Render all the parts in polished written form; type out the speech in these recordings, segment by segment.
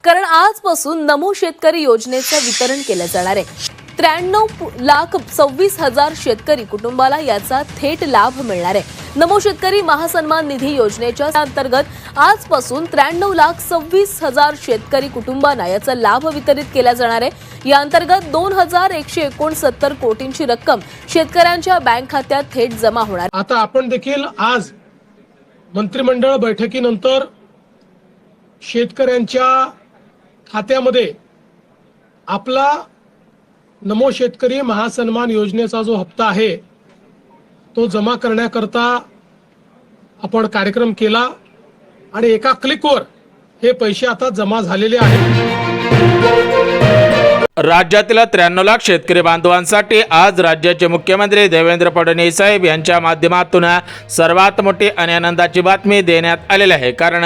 कारण आजपासून नमो शेतकरी योजनेचं वितरण केलं जाणार आहे। 93,26,000 शेतकरी कुटुंबाला याचा थेट लाभ मिळणार आहे। नमो शेतकरी महासन्मान निधी योजनेच्या अंतर्गत आजपासून 93,26,000 शेतकरी कुटुंबांना याचा लाभ वितरित केला जाणार आहे। या अंतर्गत 2,169 कोटींची रक्कम शेतकऱ्यांच्या बँक खात्यात थेट जमा होणार। आता आपण देखील आज मंत्रिमंडळ बैठकीनंतर शेतकऱ्यांच्या खात्यामध्ये आपला नमो शेतकरी महासन्मान योजनेचा जो हप्ता आहे तो जमा करण्याकरता आपण कार्यक्रम केला आणि एका क्लिकवर हे पैसे आता जमा झालेले आहेत। राज्यातील 93 लाख शेतकरी बांधवांसाठी आज राज्याचे मुख्यमंत्री देवेंद्र फडणवीस साहेब यांच्या माध्यमातून सर्वात मोठी आणि आनंदाची बातमी देण्यात आलेली आहे। कारण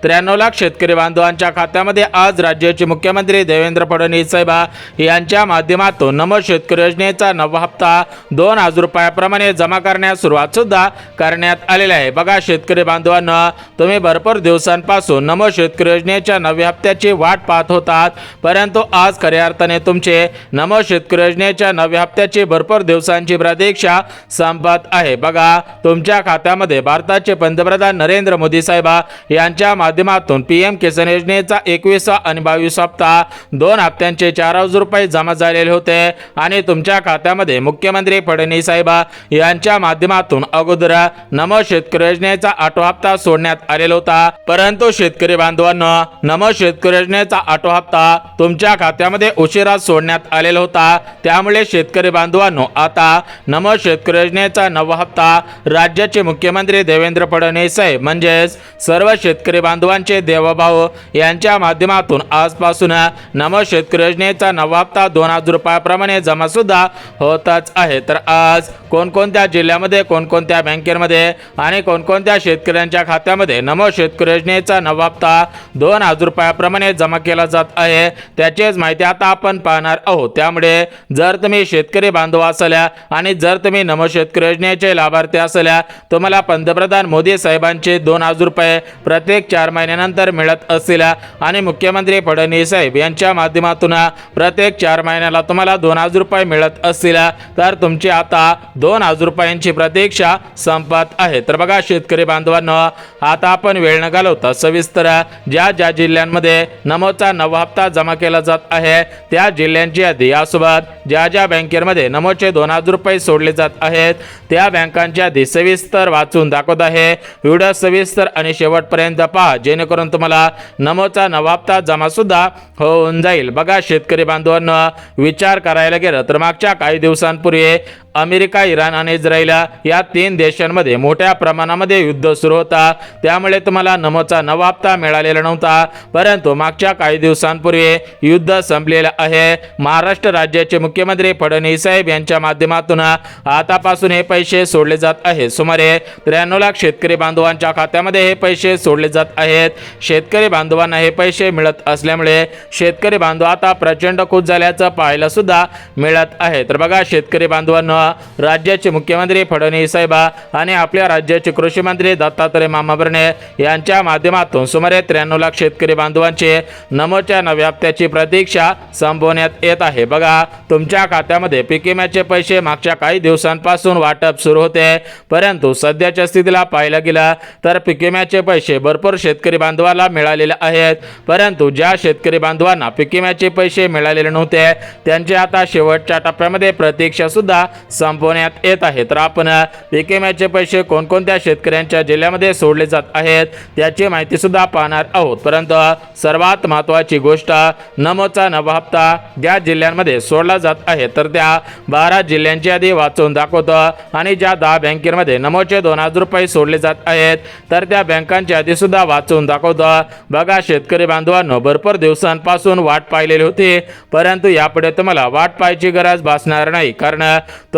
93 लाख शेतकरी बांधवांच्या खात्यामध्ये आज राज्याचे मुख्यमंत्री देवेंद्र फडणवीस साहेब यांच्या माध्यमातून नमो शेतकरी योजनेचा नवा हप्ता 2,000 रुपयाप्रमाणे जमा करण्यास सुरुवात सुद्धा करण्यात आलेली आहे। बघा शेतकरी बांधवांनो, तुम्ही भरपूर दिवसांपासून नमो शेतकरी योजनेच्या नव्या हप्त्याची वाट पाहत होतात, परंतु आज खऱ्या अर्थाने तुमचे नमो शेतकरी योजनेच्या नव्या हप्त्याची भरपूर दिवसांची प्रतीक्षा संपत आहे। बघा तुमच्या खात्यामध्ये भारताचे पंतप्रधान नरेंद्र मोदी साहेब यांच्या माध्यमातून पीएम किसान योजनेचा 21वा आणि 22वा हप्ता 2 हप्त्यांचे 4,000 रुपये जमा झालेले होते आणि तुमच्या खात्यामध्ये मुख्यमंत्री फडणवीस साहेब यांच्या माध्यमातून अगोदर नमो शेतकरी योजनेचा 8वा हप्ता सोडण्यात आलेला होता, परंतु शेतकरी बांधवांनो, नमो शेतकरी योजनेचा 8वा हप्ता तुमच्या खात्यामध्ये उशिरा सोडण्यात आलेला होता। त्यामुळे शेतकरी बांधवांनो, आता नमो शेतकरी योजनेचा 9वा हप्ता राज्याचे मुख्यमंत्री देवेंद्र फडणवीस साहेब म्हणजेच सर्व शेतकरी बांधवांचे देवभाऊ यांच्या माध्यमातून आजपासून नमो शेतकरी योजनेचा 9वा हप्ता 2,000 रुपयाप्रमाणे जमा सुद्धा होतच आहे। तर आज कोणकोणत्या जिल्ह्यामध्ये, कोणकोणत्या बँकेमध्ये आणि कोणकोणत्या शेतकऱ्यांच्या खात्यामध्ये नमो शेतकरी योजनेचा 9वा हप्ता 2,000 रुपयाप्रमाणे जमा केला जात आहे त्याचीच माहिती आता आपण पाहणार आहोत। त्यामुळे जर तुम्ही शेतकरी बांधव असल्या आणि जर तुम्ही नमो शेतकरी योजनेचे लाभार्थी असल्या, तुम्हाला पंतप्रधान मोदी साहेबांचे 2,000 रुपये प्रत्येक 4 महिन्यानंतर मिळत असतील आणि मुख्यमंत्री फडणवीस साहेब यांच्या माध्यमातून प्रत्येक 4 महिन्याला तुम्हाला 2,000 रुपये मिळत असतील, तर तुमची आता 2,000 रुपयांची प्रतीक्षा संपत आहे। तर बघा शेतकरी बांधवांनो, आता आपण वेळ न घालवता सविस्तर ज्या ज्या जिल्ह्यांमध्ये नमोचा 9वा हप्ता जमा केला जात आहे त्या जिल्ह्यांची यादी यासोबत ज्या ज्या बँकेमध्ये नमोचे 2,000 रुपये सोडले जात आहेत त्या बँकांची यादी सविस्तर वाचून दाखवत आहे। व्हिडिओ सविस्तर आणि शेवटपर्यंत पहा, जेणेकरून तुम्हाला नमोचा 9वा हप्ता जमा सुद्धा होऊन जाईल। बघा शेतकरी बांधवांनो, विचार करायला गेलं तर मागच्या काही दिवसांपूर्वी अमेरिका, इराण आणि इस्रायल या 3 देशांमध्ये मोठ्या प्रमाणामध्ये युद्ध सुरू होता, त्यामुळे तुम्हाला नमोचा 9वा हप्ता मिळालेला नव्हता, परंतु मागच्या काही दिवसांपूर्वी युद्ध संपलेलं आहे। महाराष्ट्र राज्याचे मुख्यमंत्री फडणवीस साहेब यांच्या माध्यमातून आतापासून हे पैसे सोडले जात आहेत। सुमारे 93 लाख शेतकरी बांधवांच्या खात्यामध्ये हे पैसे सोडले जात आहेत। शेतकरी बांधवांना हे पैसे मिळत असल्यामुळे शेतकरी बांधव आता प्रचंड खुश झाल्याचं पाहायला सुद्धा मिळत आहे। तर बघा शेतकरी बांधवांनो, राज्याचे मुख्यमंत्री फडणवीस साहेब आणि आपल्या राज्याचे कृषी मंत्री दत्तात्रय मामा भरणे यांच्या माध्यमातून सुमारे 93 लाख शेतकरी बांधवांचे नमोच्या नव्या हप्त्याची प्रतीक्षा संपवण्यात येत आहे। बघा तुमच्या खात्यामध्ये पीक विम्याचे पैसे मागच्या काही दिवसांपासून वाटप सुरू होते, परंतु सध्याच्या स्थितीला पाहायला गेलं तर पीक विम्याचे पैसे भरपूर शेतकरी बांधवांना मिळालेले आहेत, परंतु ज्या शेतकरी बांधवांना पीक विम्याचे पैसे मिळालेले नव्हते त्यांचे आता शेवटच्या टप्प्यामध्ये प्रतीक्षा सुद्धा संपवण्यात येत आहे। तर आपण पीक विम्याचे पैसे कोणकोणत्या शेतकऱ्यांच्या जिल्ह्यामध्ये सोडले जात आहेत त्याची माहिती सुद्धा पाहणार आहोत, परंतु सर्वात महत्त्वाची गोष्ट नमोचा 9वा हप्ता ज्या जिल्ह्यांमध्ये सोडला जात आहे तर त्या 12 जिल्ह्यांची यादी वाचून दाखवतो आणि ज्या 10 बँकेमध्ये नमोचे 2,000 रुपये सोडले जात आहेत तर त्या बँकांची यादी सुद्धा वाचून दाखवतो। बघा शेतकरी बांधवांनो, भरपूर दिवसांपासून वाट पाहिलेली होती, परंतु यापुढे तुम्हाला वाट पाहायची गरज भासणार नाही, कारण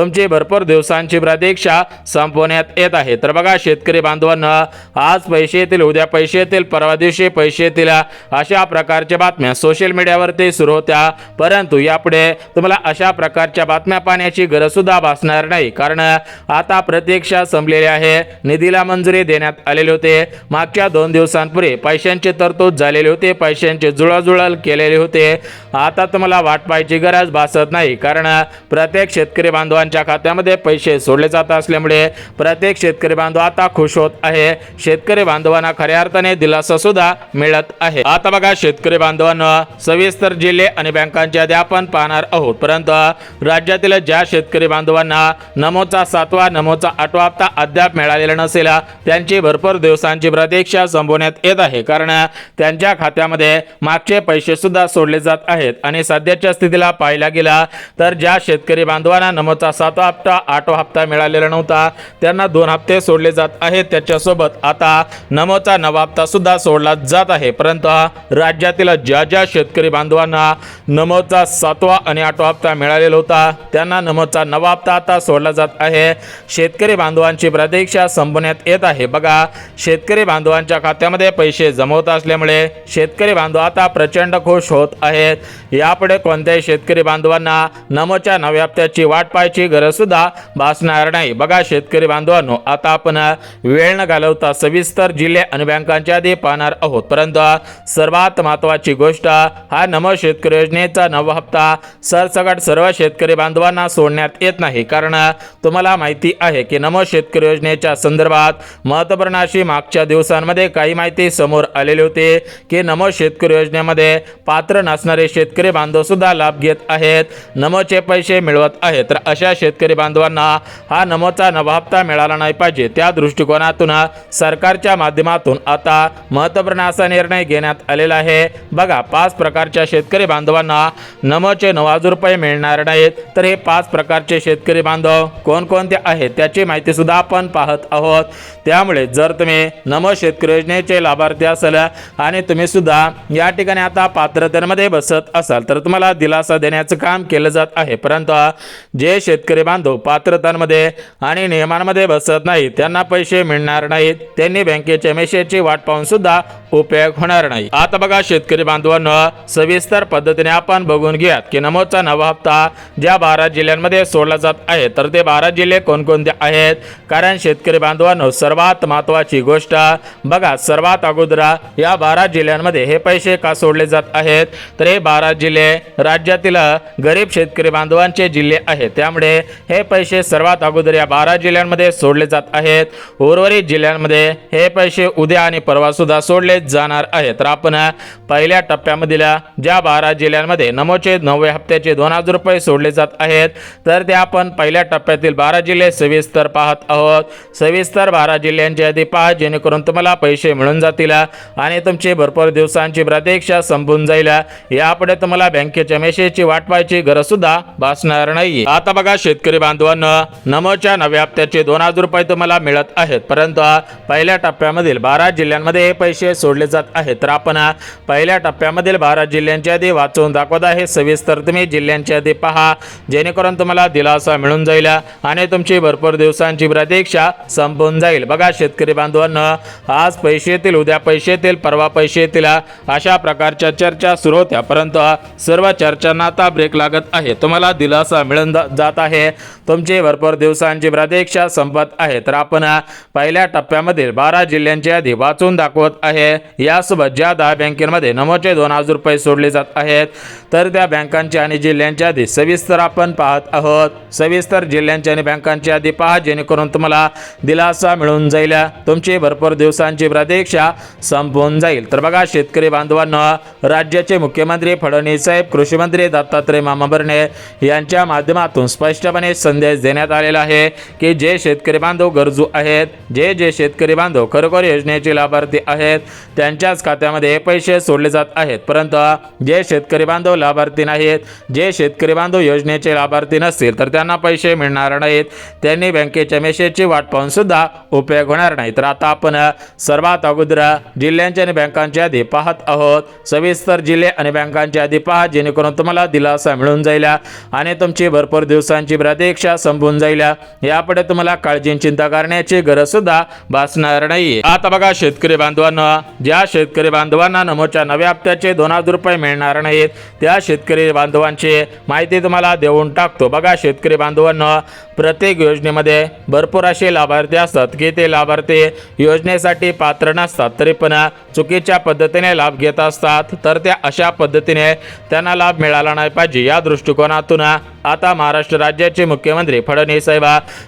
तुमची भरपूर दिवसांची प्रतीक्षा संपवण्यात येत आहे. तर बघा शेतकरी बांधवांना, आज पैसे येतील, उद्या पैसे येतील, परवा दिवशी पैसे येतील, अशा प्रकारच्या बातम्या सोशल मीडियावरती सुरू होत्या. परंतु यापुढे तुम्हाला अशा प्रकारच्या बातम्या पाहण्याची गरज सुद्धा भासणार नाही, कारण आता प्रतीक्षा संपलेली आहे. निधीला मंजुरी देण्यात आलेली होते. मागच्या 2 दिवसांपूर्वी पैशांची तरतूद झालेली होती, पैशांची जुळवाजुळव केलेली होते. आता तुम्हाला वाट पाहायची गरज भासत नाही, कारण प्रत्येक शेतकरी बांधवांच्या खात्यामध्ये पैसे सोडले जात असल्यामुळे प्रत्येक शेतकरी बांधव आता खुश होत आहे. शेतकरी बांधवांना खऱ्या अर्थाने दिलासा सुद्धा मिळत आहे. आता बघा शेतकरी बांधवांना, सविस्तर जिल्हे आणि बँकांची यादी आपण पाहणार आहोत. परंतु राज्यातील ज्या शेतकरी बांधवांना नमोचा 7वा, नमोचा 8वा हप्ता अद्याप मिळालेला नसेल, त्यांची भरपूर दिवसांची प्रतीक्षा संपवण्यात येत आहे, कारण त्यांच्या खात्यामध्ये मागचे पैसे सुद्धा सोडले जात आहेत. आणि सध्याच्या स्थितीला पाहायला गेला तर ज्या शेतकरी बांधवांना नमोचा 7वा हप्ता, 8वा हप्ता मिळालेला नव्हता, त्यांना 2 हप्ते सोडले जात आहेत. त्याच्यासोबत आता नमोचा 9वा हप्ता सुद्धा सोडला जात आहे. परंतु राज्यातील ज्या शेतकरी बांधवांना नमोचा 7वा आणि 8वा हप्ता मिळालेला होता, त्यांना नमोचा 9वा हप्ता आता सोडला जात आहे. शेतकरी बांधवांची प्रतीक्षा संपवण्यात येत आहे. बघा शेतकरी बांधवांच्या खात्यामध्ये पैसे जमवत असल्यामुळे शेतकरी बांधव आता प्रचंड खुश होत आहेत. यापुढे कोणत्याही शेतकरी बांधवांना नमोच्या 9व्या हप्त्याची वाट पाहायची गरज सुद्धा भासणार नाही. बघा शेतकरी बांधवांनो, आता आपण वेळ न घालवता सविस्तर जिल्हे आणि बँकांची यादी पाहणार आहोत. परंतु सर्वात महत्त्वाची गोष्ट, हा नमो शेतकरी योजनेचा 9वा हप्ता सरसकट सर्व शेतकरी बांधवांना सोडण्यात येत नाही, कारण तुम्हाला माहिती आहे की नमो शेतकरी योजनेच्या संदर्भात महत्त्वपूर्ण अशी मागच्या दिवसांमध्ये काही माहिती समोर आलेली होती की नमो शेतकरी योजनेमध्ये पात्र नसणारे शेतकरी बांधव सुद्धा लाभ घेत आहेत, नमोचे पैसे मिळवत आहेत. तर अशा शेतकरी बांधवांना हा नमोचा 9वा हप्ता मिळाला नाही पाहिजे, त्या दृष्टिकोनातून सरकारच्या माध्यमातून आता महत्त्वपूर्ण असा निर्णय घेण्यात आलेला आहे. बघा 5 प्रकारच्या शेतकरी बांधवांना नमोचे 9,000 रुपये मिळणार नाहीत. तर हे 5 प्रकारचे शेतकरी बांधव कोणकोणते आहेत त्याची माहिती सुद्धा आपण पाहत आहोत. त्यामुळे जर तुम्ही नमो शेतकरी योजनेचे लाभार्थी असाल आणि तुम्ही सुद्धा या ठिकाणी आता पात्रतेमध्ये बसत असाल, तर तुम्हाला दिलासा देण्याचं काम केलं जात आहे. परंतु जे शेतकरी बांधव पात्रतांमध्ये आणि नियमांमध्ये बसत नाही, त्यांना पैसे मिळणार नाहीत, त्यांनी बँकेच्या मेसेजची वाट पाहून सुद्धा उपयोग होणार नाही. आता बघा शेतकरी बांधवांना, सविस्तर पद्धतीने आपण बघून घ्या की नमोचा 9वा हप्ता ज्या 12 जिल्ह्यांमध्ये सोडला जात आहे, तर ते 12 जिल्हे कोणकोणते आहेत. कारण शेतकरी बांधवांनो, सर्वात महत्त्वाची गोष्ट बघा, सर्वात अगोदर या 12 जिल्ह्यांमध्ये हे पैसे का सोडले जात आहेत, तर हे 12 जिल्हे राज्यातील गरीब शेतकरी बांधवांचे जिल्हे आहेत. त्यामुळे हे पैसे सर्वात अगोदर या 12 जिल्ह्यांमध्ये सोडले जात आहेत. उर्वरित जिल्ह्यांमध्ये हे पैसे उद्या आणि परवा सुद्धा सोडले जाणार आहेत. तर आपण पहिल्या टप्प्यामधील ज्या 12 जिल्ह्यांमध्ये नमोचे 9व्या हप्त्याचे 2,000 रुपये सोडले जात आहेत, तर ते आपण पहिल्या टप्प्यातील 12 जिल्हे सविस्तर पाहत आहोत. सविस्तर 12 जिल्ह्यांची यादी पहा, जेणेकरून तुम्हाला पैसे मिळून जातील आणि तुमची भरपूर दिवसांची प्रतीक्षा संपून जाईल. यापुढे तुम्हाला बँकेच्या मेसेजची वाट पाहायची गरज सुद्धा भासणार नाही. आता बघा शेतकरी बांधवांना, नमोच्या 9व्या हप्त्याचे 2,000 रुपये तुम्हाला मिळत आहेत. परंतु पहिल्या टप्प्यामधील 12 जिल्ह्यांमध्ये हे पैसे सोडले जात आहेत. तर आपण पहिल्या टप्प्यामधील 12 जिल्ह्यांची यादी वाचून दाखवत आहे. सविस्तर तुम्ही जिल्ह्यांची यादी पहा, जेणेकरून तुम्हाला दिलासा मिळून जाईल आणि तुमची भरपूर दिवसांची प्रतीक्षा संपून जाईल. बघा शेतकरी बांधवांना, आज पैसे येतील, उद्या पैसे येतील, परवा पैसे येतील, अशा प्रकारच्या चर्चा सुरू होत्या. परंतु सर्व चर्चांना आता ब्रेक लागत आहे. तुम्हाला दिलासा मिळून जात आहे, तुमची भरपूर दिवसांची प्रतीक्षा संपत आहे. तर आपण पहिल्या टप्प्यामधील 12 जिल्ह्यांची यादी वाचून दाखवत आहे. यासोबत ज्या 10 बँकेमध्ये नमोचे 2,000 रुपये सोडले जात आहेत, तर त्या बँकांची आणि जिल्ह्यांची यादी सविस्तर आपण पाहत आहोत. सविस्तर जिल्ह्यांची आणि बँकांची यादी पहा, जेणेकरून तुम्हाला दिलासा मिळून जाईल, तुमची भरपूर दिवसांची प्रतीक्षा संपून जाईल. तर बघा शेतकरी बांधवांना, राज्याचे मुख्यमंत्री फडणवीस साहेब, कृषी मंत्री दत्तात्रय मामा भरणे यांच्या माध्यमातून स्पष्टपणे संदेश देण्यात आलेला आहे की जे शेतकरी बांधव गरजू आहेत, जे शेतकरी बांधव खरोखर योजनेचे लाभार्थी आहेत, त्यांच्याच खात्यामध्ये हे पैसे सोडले जात आहेत. परंतु जे शेतकरी बांधव लाभार्थी नाहीत, जे शेतकरी बांधव योजनेचे लाभार्थी नसतील, तर त्यांना पैसे मिळणार नाहीत, त्यांनी बँकेच्या मेसेजची वाट पाहून सुद्धा उपयोग होणार नाही. तर आता आपण सर्वात अगोदर जिल्ह्यांची आणि बँकांची यादी पाहत आहोत. सविस्तर जिल्हे आणि बँकांची यादी पहा, जेणेकरून तुम्हाला दिलासा मिळून जाईल आणि तुमची भरपूर दिवसांची दिवसांची प्रतीक्षा संपून जाईल. यापुढे तुम्हाला काळजी चिंता करण्याची गरज सुद्धा भासणार नाही. आता बघा शेतकरी बांधवांनो, ज्या शेतकरी बांधवांना नमोच्या नव्या हप्त्याचे 2000 रुपये मिळणार नाहीत त्या शेतकरी बांधवांची माहिती तुम्हाला देऊन टाकतो. बघा शेतकरी बांधवांनो, प्रत्येक योजनेमध्ये भरपूर असे लाभार्थी असतात की ते लाभार्थी योजनेसाठी पात्र नसतात तरी पण चुकीच्या पद्धतीने लाभ घेत असतात. तर त्या अशा पद्धतीने त्यांना लाभ मिळाला नाही पाहिजे या दृष्टिकोनातून आता महाराष्ट्र राज्याचे मुख्यमंत्री फडणवीस साहेब,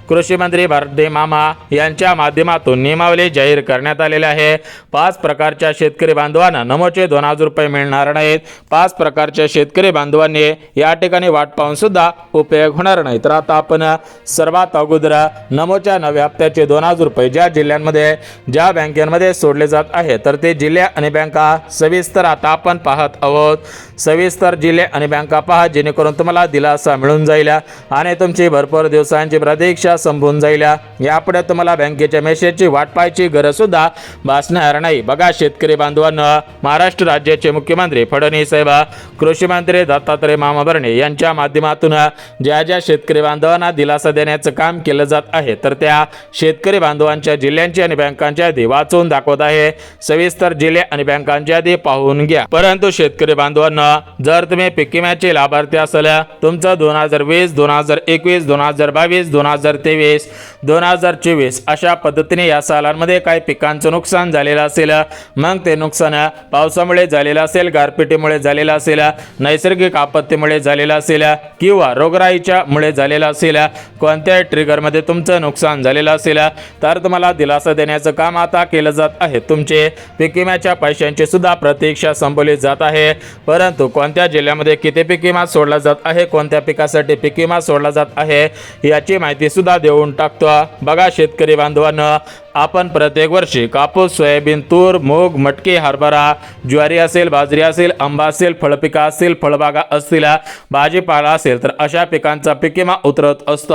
कृषी मंत्री भारती मामा यांच्या माध्यमातून नियमावली जाहीर करण्यात आलेली आहे. 5 प्रकारच्या शेतकरी बांधवांना नमोचे 2000 रुपये मिळणार नाहीत. 5 प्रकारच्या शेतकरी बांधवांनी या ठिकाणी वाट पाहून सुद्धा उपयोग होणार नाही. तर आता आपण सर्वात अगोदर नमोच्या नव्या हप्त्याचे 2000 रुपये ज्या जिल्ह्यांमध्ये ज्या बँकेमध्ये सोडले जात आहे तर ते जिल्हे आणि बँका सविस्तर आता आपण पाहत आहोत. सविस्तर जिल्हे आणि बँका पहा, जेणेकरून तुम्हाला दिलासा मिळून जाईल आणि तुमची भरपूर दिवसांची प्रतीक्षा संपून जाईल. यापुढे तुम्हाला बँकेच्या मेसेजची वाट पाहायची गरज सुद्धा भासणार नाही. बघा शेतकरी बांधवांनो, महाराष्ट्र राज्याचे मुख्यमंत्री फडणवीस साहेब, कृषी मंत्री दत्तात्रय मामा भरणे यांच्या माध्यमातून ज्या ज्या शेतकरी बांधवांना दिलासा देण्याचं काम केलं जात आहे तर त्या शेतकरी बांधवांच्या जिल्ह्यांची आणि बँकांची यादी वाचून दाखवत आहे. सविस्तर जिल्हे आणि बँकांची यादी पाहून घ्या. परंतु शेतकरी बांधवांना, जर तुम्ही पीक विम्याचे लाभार्थी असाल, तुमचं 2020, 2021, 2022, 2023, 2024 अशा पद्धतीने या सालांमध्ये काही पिकांचं नुकसान झालेलं असेल, मग ते नुकसान पावसामुळे झालेलं असेल, गारपिटीमुळे झालेलं असेल, नैसर्गिक आपत्तीमुळे झालेलं असेल किंवा रोगराईच्या मुळे झालेलं असेल, कोणत्याही ट्रिगरमध्ये तुमचं नुकसान झालेलं असेल तर तुम्हाला दिलासा देण्याचं काम आता केलं जात आहे. तुमचे पीक विम्याच्या पैशांची सुद्धा प्रतीक्षा संपवली जात आहे. परंतु कोणत्या जिल्ह्यामध्ये किती पीक विमा सोडला जात आहे, कोणत्या पिकासाठी पीक विमा सोडला जात आहे याची माहिती सुद्धा देऊन टाकतो. बघा शेतकरी बांधवांनो, आपण प्रत्येक वर्षी कापूस, सोयाबीन, तूर, मूग, मटकी, हरभरा, ज्वारी असेल, बाजरी असेल, आंबा असेल, फळपिका असेल, फळबागा असतील, भाजीपाला असेल तर अशा पिकांचा पीक विमा उतरत असतो.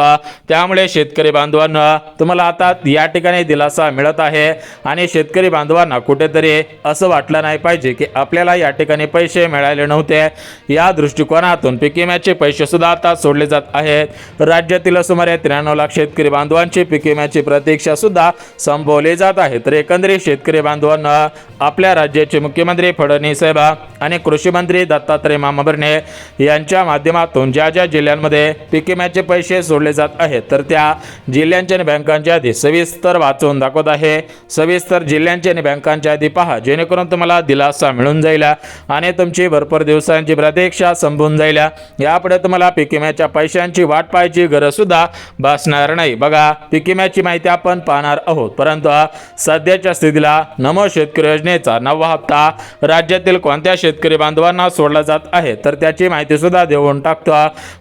त्यामुळे शेतकरी बांधवांनो, तुम्हाला आता या ठिकाणी दिलासा मिळत आहे आणि शेतकरी बांधवांना कुठेतरी असं वाटलं नाही पाहिजे की आपल्याला या ठिकाणी पैसे मिळाले नव्हते. या दृष्टिकोनातून पीक विम्याचे पैसे सुद्धा आता सोडले जात आहेत. राज्यातील सुमारे 93 लाख शेतकरी बांधवांची पीक विम्याची प्रतीक्षा सुद्धा संपवले जात आहे. तर एकंदरीत शेतकरी बांधवांना आपल्या राज्याचे मुख्यमंत्री फडणवीस साहेब आणि कृषी मंत्री दत्तात्रय मामा भरणे यांच्या माध्यमातून ज्या ज्या जिल्ह्यांमध्ये पीक विम्याचे पैसे सोडले जात आहेत तर त्या जिल्ह्यांच्या आणि बँकांच्या यादी सविस्तर वाचून दाखवत आहे. सविस्तर जिल्ह्यांच्या आणि बँकांच्या यादी पहा, जेणेकरून तुम्हाला दिलासा मिळून जाईल आणि तुमची भरपूर दिवसांची प्रतीक्षा संपून जाईल. यापुढे तुम्हाला पीक विम्याच्या पैशांची वाट पाहायची गरज सुद्धा भासणार नाही. बघा, पीक विम्याची माहिती आपण पाहणार आहोत. परंतु सध्याच्या स्थितीला नमो शेतकरी योजनेचा 9वा हप्ता राज्यातील कोणत्या शेतकरी बांधवांना सोडला जात आहे तर त्याची माहिती सुद्धा देऊन टाकतो.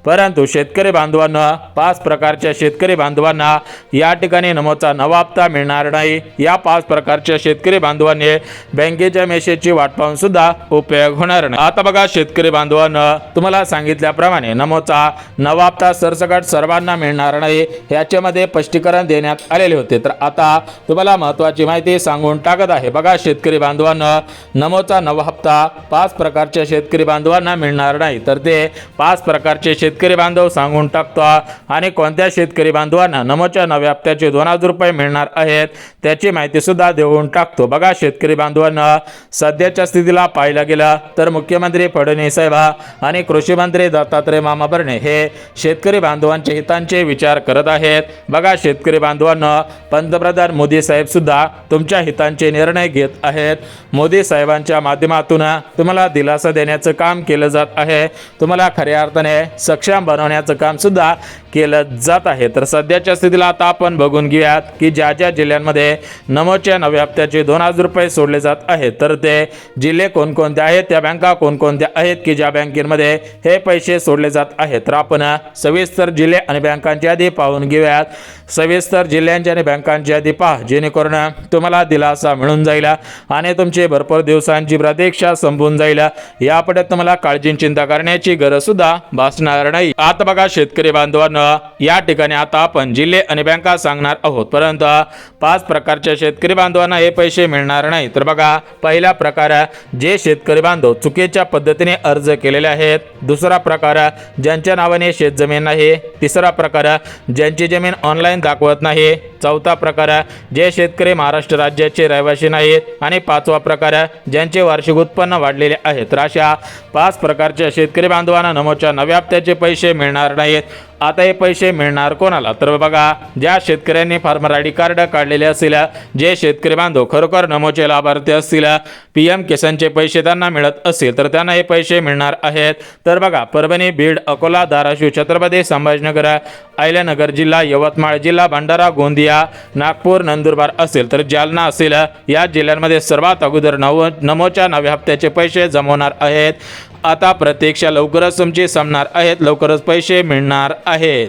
परंतु शेतकरी बांधवांना, 5 प्रकारच्या शेतकरी बांधवांना या ठिकाणी नमोचा 9वा हप्ता मिळणार नाही. या 5 प्रकारच्या शेतकरी बांधवांनी बँकेच्या मेसेजची वाट पाहून सुद्धा उपयोग होणार नाही. आता बघा शेतकरी बांधवांना, तुम्हाला सांगितल्याप्रमाणे नमोचा 9वा हप्ता सरसकट सर्वांना मिळणार नाही. याच्यामध्ये स्पष्टीकरण देण्यात आलेले होते. तर आता तुम्हाला महत्त्वाची माहिती सांगून टाकत आहे. बघा शेतकरी बांधवांना, नमोचा 9वा हप्ता 5 प्रकारच्या शेतकरी बांधवांना मिळणार नाही. तर ते 5 प्रकारचे शेतकरी बांधव सांगून टाकतो आणि कोणत्या शेतकरी बांधवांना नमोच्या नव्या हप्त्याचे 2000 रुपये मिळणार आहेत त्याची माहिती सुद्धा देऊन टाकतो. बघा शेतकरी बांधवांना, सध्याच्या स्थितीला पाहायला गेलं तर मुख्यमंत्री फडणवीस साहेब आणि कृषी मंत्री दत्तात्रय मामा भरणे हे शेतकरी बांधवांच्या हितांचे विचार करत आहेत. बघा शेतकरी बांधवांना, पंतप्रधान मोदी साहेब सुद्धा तुमच्या हितांचे निर्णय घेत आहेत. मोदी साहेबांच्या माध्यमातून तुम्हाला दिलासा देण्याचं काम केलं जात आहे. तुम्हाला खऱ्या अर्थाने सक्षम बनवण्याचं काम सुद्धा केलं जात आहे. तर सध्याच्या स्थितीला आता आपण बघून घेऊयात की ज्या ज्या जिल्ह्यांमध्ये नमोच्या नव्या हप्त्याचे 2000 रुपये सोडले जात आहेत तर ते जिल्हे कोणकोणते आहेत, त्या बँका कोणकोणत्या आहेत की ज्या बँकेमध्ये हे पैसे सोडले जात आहेत. तर आपण सविस्तर जिल्हे आणि बँकांची यादी पाहून घेऊयात. सविस्तर जिल्ह्यांची आणि बँकांची यादी पहा, जेणेकरून तुम्हाला दिलासा मिळून जाईल आणि तुमची भरपूर दिवसांची प्रतीक्षा संपून जाईल. यापुढे तुम्हाला काळजी चिंता करण्याची गरज सुद्धा भासणार नाही. आता बघा शेतकरी बांधवांनो, या ठिकाणी आता आपण जिल्हे आणि बँका सांगणार आहोत. परंतु 5 प्रकारच्या शेतकरी बांधवांना हे पैसे मिळणार नाही. तर बघा, पहिला प्रकार, जे शेतकरी बांधव चुकीच्या पद्धतीने अर्ज केलेले आहेत, दुसरा प्रकार ज्यांच्या नावाने शेतजमीन नाही, तिसरा प्रकार ज्यांची जमीन ऑनलाईन दाखवत नाही, चौथा प्रकार जे शेतकरी महाराष्ट्र राज्याचे रहिवासी नाहीत आणि पाचवा प्रकार ज्यांचे वार्षिक उत्पन्न वाढलेले आहे. तर अशा 5 प्रकारच्या शेतकरी बांधवांना नमोच्या नव्या हप्त्याचे पैसे मिळणार नाहीत. आता हे पैसे मिळणार कोणाला? तर बघा, ज्या शेतकऱ्यांनी फार्मर आय डी कार्ड काढलेले असतील, जे शेतकरी बांधव खरोखर नमोचे लाभार्थी असतील, PM किसानचे पैसे त्यांना मिळत असतील तर त्यांना हे पैसे मिळणार आहेत. तर बघा, परभणी, बीड, अकोला, धाराशिव, छत्रपती संभाजीनगर, अहिल्यानगर जिल्हा, यवतमाळ जिल्हा, भंडारा, गोंदिया, नागपूर, नंदुरबार असेल तर जालना असेल, या जिल्ह्यांमध्ये सर्वात अगोदर नमोच्या नव्या हप्त्याचे पैसे जमवणार आहेत. आता प्रतीक्षा लवकरच तुमची संपणार आहेत, लवकरच पैसे मिळणार आहेत.